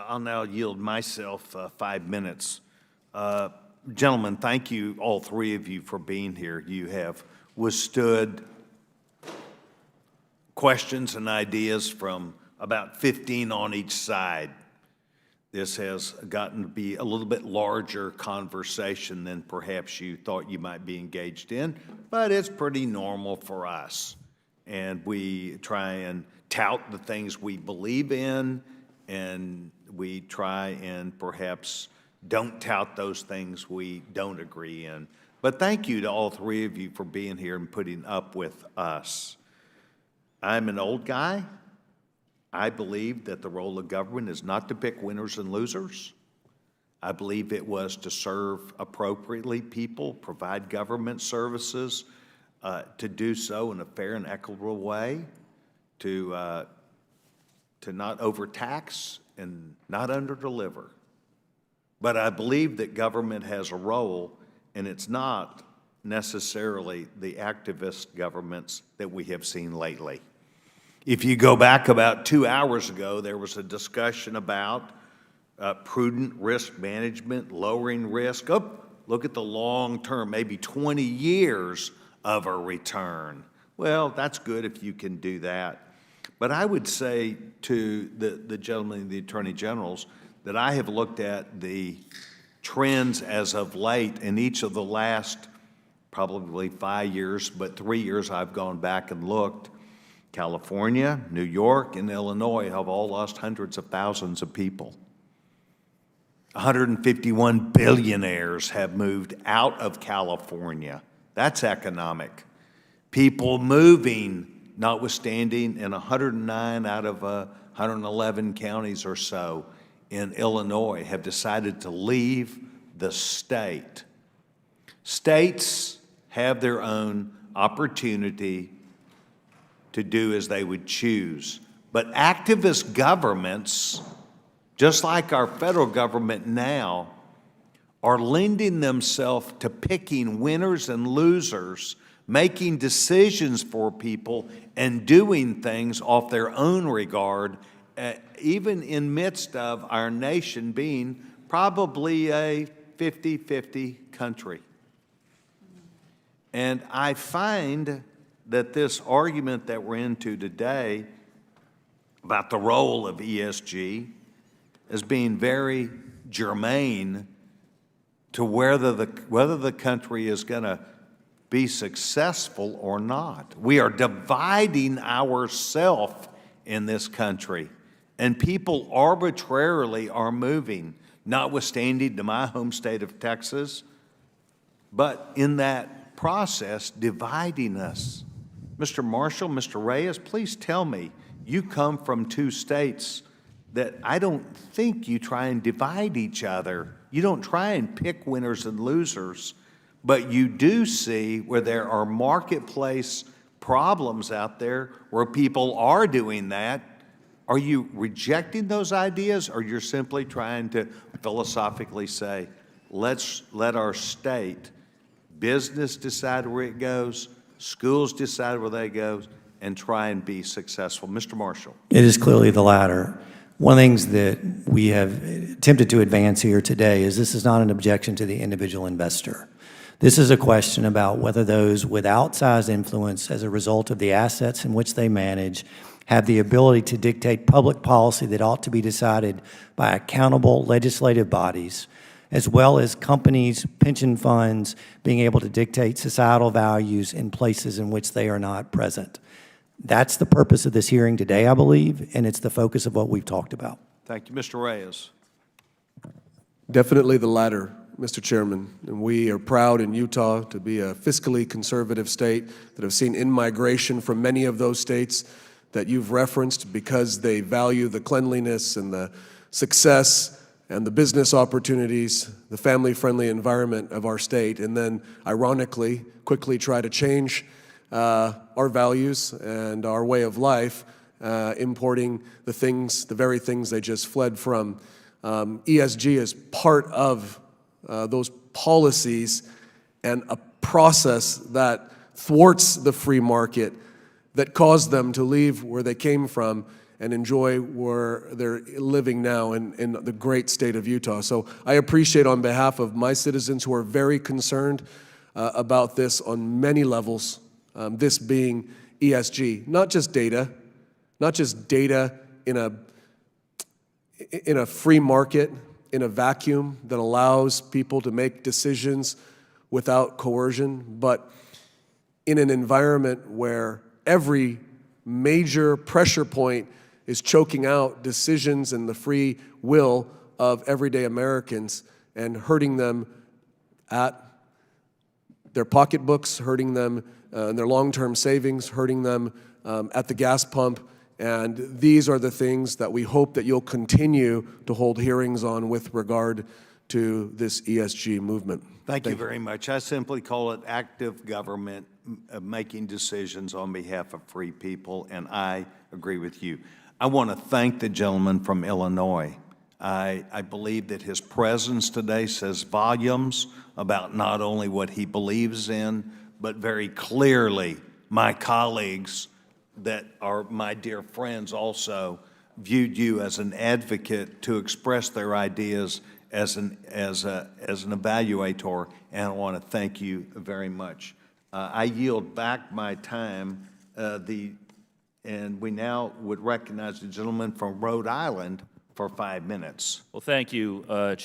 I'll now yield myself 5 minutes. Gentlemen, thank you, all three of you, for being here. You have withstood questions and ideas from about 15 on each side. This has gotten to be a little bit larger conversation than perhaps you thought you might be engaged in, but it's pretty normal for us. And we try and tout the things we believe in, and we try and perhaps don't tout those things we don't agree in. But thank you to all three of you for being here and putting up with us. I'm an old guy. I believe that the role of government is not to pick winners and losers. I believe it was to serve appropriately people, provide government services, to do so in a fair and equitable way, to not overtax and not underdeliver. But I believe that government has a role, and it's not necessarily the activist governments that we have seen lately. If you go back about 2 hours ago, there was a discussion about prudent risk management, lowering risk. Oh, look at the long term, maybe 20 years of a return. Well, that's good if you can do that. But I would say to the gentlemen, the attorney generals, that I have looked at the trends as of late in each of the last probably 5 years, but 3 years I've gone back and looked. California, New York, and Illinois have all lost hundreds of thousands of people. 151 billionaires have moved out of California. That's economic. People moving, notwithstanding, in 109 out of 111 counties or so in Illinois have decided to leave the state. States have their own opportunity to do as they would choose. But activist governments, just like our federal government now, are lending themselves to picking winners and losers, making decisions for people, and doing things off their own regard, even in midst of our nation being probably a 50-50 country. And I find that this argument that we're into today about the role of ESG as being very germane to whether the country is going to be successful or not. We are dividing ourselves in this country, and people arbitrarily are moving, notwithstanding to my home state of Texas, but in that process, dividing us. Mr. Marshall, Mr. Reyes, please tell me, you come from two states that I don't think you try and divide each other. You don't try and pick winners and losers, but you do see where there are marketplace problems out there where people are doing that. Are you rejecting those ideas, or you're simply trying to philosophically say, let's let our state, business decide where it goes, schools decide where they go, and try and be successful? Mr. Marshall. It is clearly the latter. One of the things that we have attempted to advance here today is this is not an objection to the individual investor. This is a question about whether those with outsized influence as a result of the assets in which they manage have the ability to dictate public policy that ought to be decided by accountable legislative bodies, as well as companies, pension funds, being able to dictate societal values in places in which they are not present. That's the purpose of this hearing today, I believe, and it's the focus of what we've talked about. Thank you. Mr. Reyes. Definitely the latter, Mr. Chairman. And we are proud in Utah to be a fiscally conservative state that have seen in-migration from many of those states that you've referenced because they value the cleanliness and the success and the business opportunities, the family-friendly environment of our state, and then, ironically, quickly try to change our values and our way of life, importing the very things they just fled from. ESG is part of those policies and a process that thwarts the free market, that caused them to leave where they came from and enjoy where they're living now in the great state of Utah. So I appreciate, on behalf of my citizens who are very concerned about this on many levels, this being ESG, not just data in a free market, in a vacuum that allows people to make decisions without coercion, but in an environment where every major pressure point is choking out decisions and the free will of everyday Americans and hurting them at their pocketbooks, hurting them in their long-term savings, hurting them at the gas pump. And these are the things that we hope that you'll continue to hold hearings on with regard to this ESG movement. Thank you very much. I simply call it active government making decisions on behalf of free people, and I agree with you. I want to thank the gentleman from Illinois. I believe that his presence today says volumes about not only what he believes in, but very clearly my colleagues that are my dear friends also viewed you as an advocate to express their ideas as an evaluator, and I want to thank you very much. I yield back my time, and we now would recognize the gentleman from Rhode Island for 5 minutes. Well, thank you, Chair.